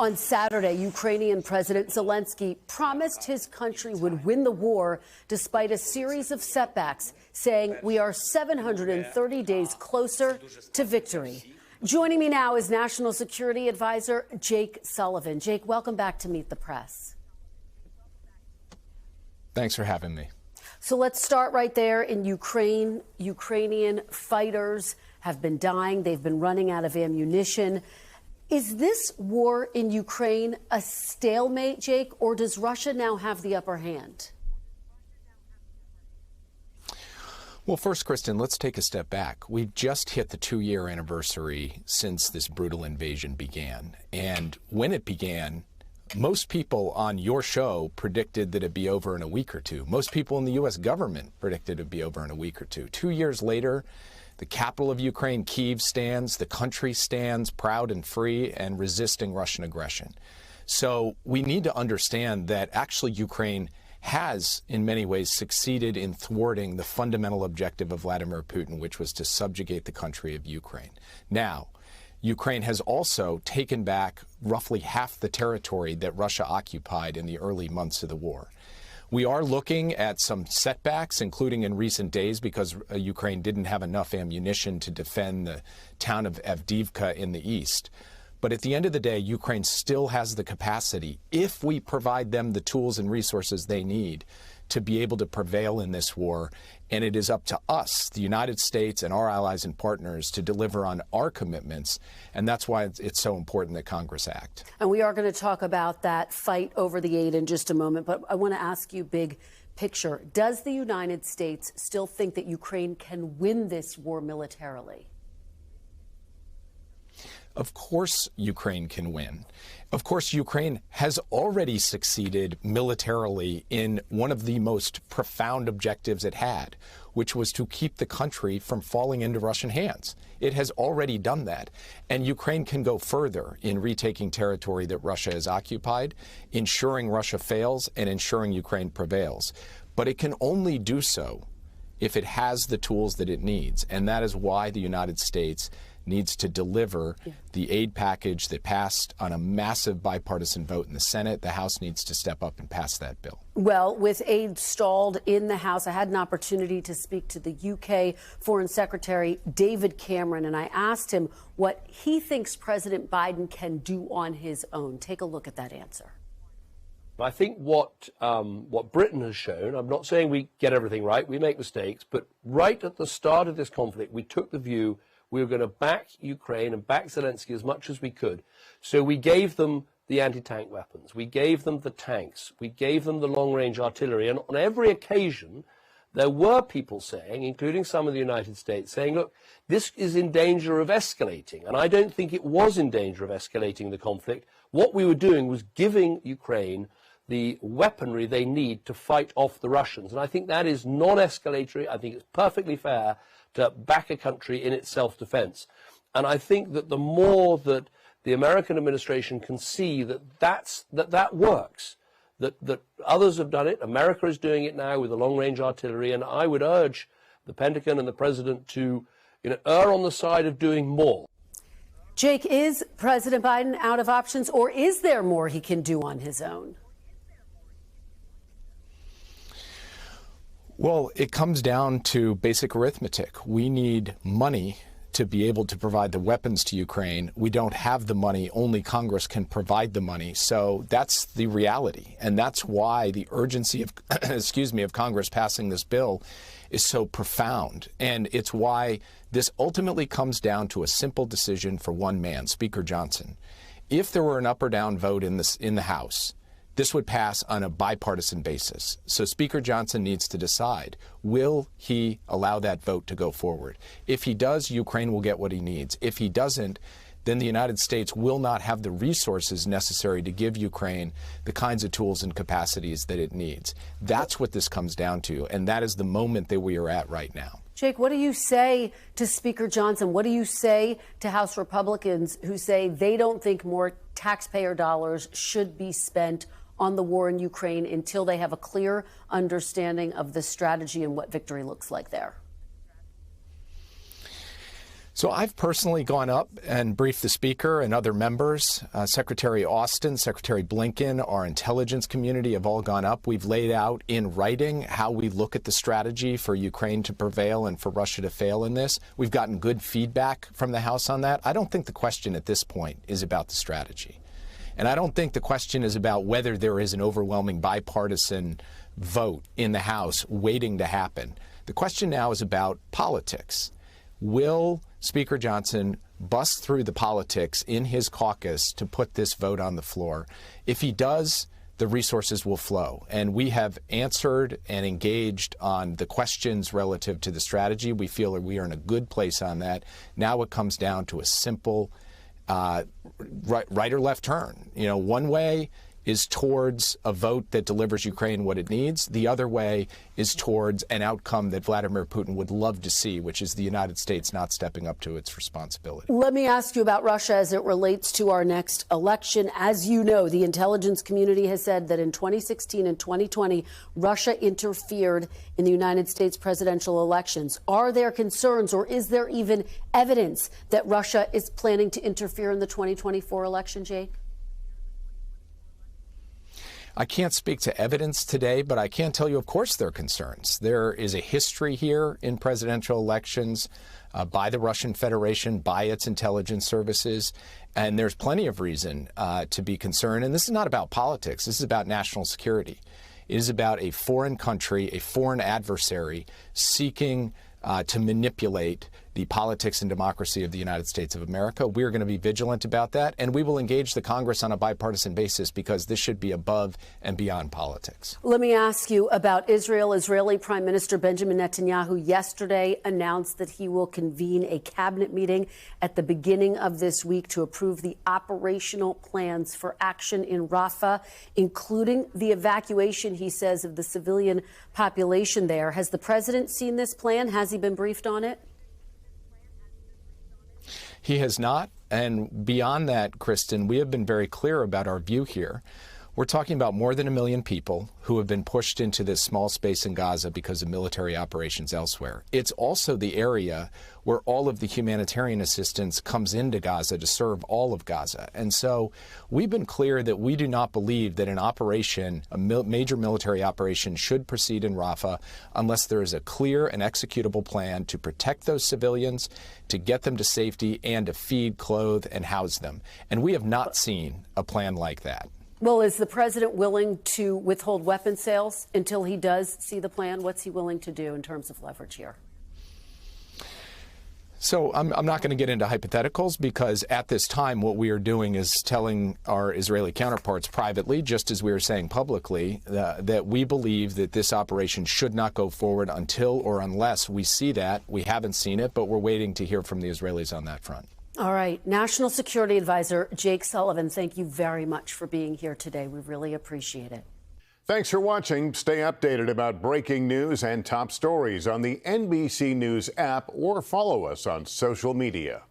On Saturday, Ukrainian President Zelensky promised his country would win the war despite a series of setbacks, saying we are 730 days closer to victory. Joining me now is National Security Adviser Jake Sullivan. Jake, welcome back to Meet the Press. Thanks for having me. So let's start right there in Ukraine. Ukrainian fighters have been dying. They've been running out of ammunition. Is this war in Ukraine a stalemate, Jake, or does Russia now have the upper hand? Well, first, Kristen, let's take a step back. We've just hit the 2-year anniversary since this brutal invasion began. And when it began, most people on your show predicted that it'd be over in a week or two. Most people in the U.S. government predicted it'd be over in a week or two. 2 years later, the capital of Ukraine, Kyiv, stands. The country stands proud and free and resisting Russian aggression. So we need to understand that actually Ukraine has, in many ways, succeeded in thwarting the fundamental objective of Vladimir Putin, which was to subjugate the country of Ukraine. Now, Ukraine has also taken back roughly half the territory that Russia occupied in the early months of the war. We are looking at some setbacks, including in recent days, because Ukraine didn't have enough ammunition to defend the town of Avdiivka in the east. But at the end of the day, Ukraine still has the capacity, if we provide them the tools and resources they need, to be able to prevail in this war. And it is up to us, the United States and our allies and partners, to deliver on our commitments. And that's why it's so important that Congress act. And we are going to talk about that fight over the aid in just a moment. But I want to ask you, big picture, does the United States still think that Ukraine can win this war militarily? Of course Ukraine can win. Of course, Ukraine has already succeeded militarily in one of the most profound objectives it had, which was to keep the country from falling into Russian hands. It has already done that. And Ukraine can go further in retaking territory that Russia has occupied, ensuring Russia fails and ensuring Ukraine prevails. But it can only do so if it has the tools that it needs. And that is why the United States needs to deliver the aid package that passed on a massive bipartisan vote in the Senate. The House needs to step up and pass that bill. Well, with aid stalled in the House, I had an opportunity to speak to the UK Foreign Secretary David Cameron, and I asked him what he thinks President Biden can do on his own. Take a look at that answer. I think what Britain has shown, I'm not saying we get everything right, we make mistakes, but right at the start of this conflict, we took the view we were going to back Ukraine and back Zelensky as much as we could. So we gave them the anti-tank weapons. We gave them the tanks. We gave them the long-range artillery. And on every occasion, there were people saying, including some of the United States, saying, look, this is in danger of escalating. And I don't think it was in danger of escalating the conflict. What we were doing was giving Ukraine the weaponry they need to fight off the Russians. And I think that is non-escalatory. I think it's perfectly fair to back a country in its self-defense. And I think that the more that the American administration can see that that works, that others have done it, America is doing it now with the long-range artillery, and I would urge the Pentagon and the President to err on the side of doing more. Jake, is President Biden out of options, or is there more he can do on his own? Well, it comes down to basic arithmetic. We need money to be able to provide the weapons to Ukraine. We don't have the money. Only Congress can provide the money. So that's the reality. And that's why the urgency of, of Congress passing this bill is so profound. And it's why this ultimately comes down to a simple decision for one man, Speaker Johnson. If there were an up or down vote in the House, this would pass on a bipartisan basis. So Speaker Johnson needs to decide, will he allow that vote to go forward? If he does, Ukraine will get what he needs. If he doesn't, then the United States will not have the resources necessary to give Ukraine the kinds of tools and capacities that it needs. That's what this comes down to, and that is the moment that we are at right now. Jake, what do you say to Speaker Johnson? What do you say to House Republicans who say they don't think more taxpayer dollars should be spent on the war in Ukraine until they have a clear understanding of the strategy and what victory looks like there? So I've personally gone up and briefed the Speaker and other members. Secretary Austin, Secretary Blinken, our intelligence community have all gone up. We've laid out in writing how we look at the strategy for Ukraine to prevail and for Russia to fail in this. We've gotten good feedback from the House on that. I don't think the question at this point is about the strategy. And I don't think the question is about whether there is an overwhelming bipartisan vote in the House waiting to happen. The question now is about politics. Will Speaker Johnson bust through the politics in his caucus to put this vote on the floor? If he does, the resources will flow. And we have answered and engaged on the questions relative to the strategy. We feel that we are in a good place on that. Now it comes down to a simple right or left turn. You know, one way is towards a vote that delivers Ukraine what it needs. The other way is towards an outcome that Vladimir Putin would love to see, which is the United States not stepping up to its responsibility. Let me ask you about Russia as it relates to our next election. As you know, the intelligence community has said that in 2016 and 2020, Russia interfered in the United States presidential elections. Are there concerns, or is there even evidence that Russia is planning to interfere in the 2024 election, Jake? I can't speak to evidence today, but I can tell you, of course, there are concerns. There is a history here in presidential elections by the Russian Federation, by its intelligence services, and there's plenty of reason to be concerned. And this is not about politics. This is about national security. It is about a foreign country, a foreign adversary seeking to manipulate the politics and democracy of the United States of America. We're going to be vigilant about that, and we will engage the Congress on a bipartisan basis because this should be above and beyond politics. Let me ask you about Israel. Israeli Prime Minister Benjamin Netanyahu yesterday announced that he will convene a cabinet meeting at the beginning of this week to approve the operational plans for action in Rafah, including the evacuation, he says, of the civilian population there. Has the president seen this plan? Has he been briefed on it? He has not. And beyond that, Kristen, we have been very clear about our view here. We're talking about more than 1 million people who have been pushed into this small space in Gaza because of military operations elsewhere. It's also the area where all of the humanitarian assistance comes into Gaza to serve all of Gaza. And so we've been clear that we do not believe that an operation, a major military operation, should proceed in Rafah unless there is a clear and executable plan to protect those civilians, to get them to safety, and to feed, clothe, and house them. And we have not seen a plan like that. Well, is the president willing to withhold weapon sales until he does see the plan? What's he willing to do in terms of leverage here? So I'm not going to get into hypotheticals because at this time what we are doing is telling our Israeli counterparts privately, just as we are saying publicly, that we believe that this operation should not go forward until or unless we see that. We haven't seen it, but we're waiting to hear from the Israelis on that front. All right. National Security Adviser Jake Sullivan, thank you very much for being here today. We really appreciate it. Thanks for watching. Stay updated about breaking news and top stories on the NBC News app or follow us on social media.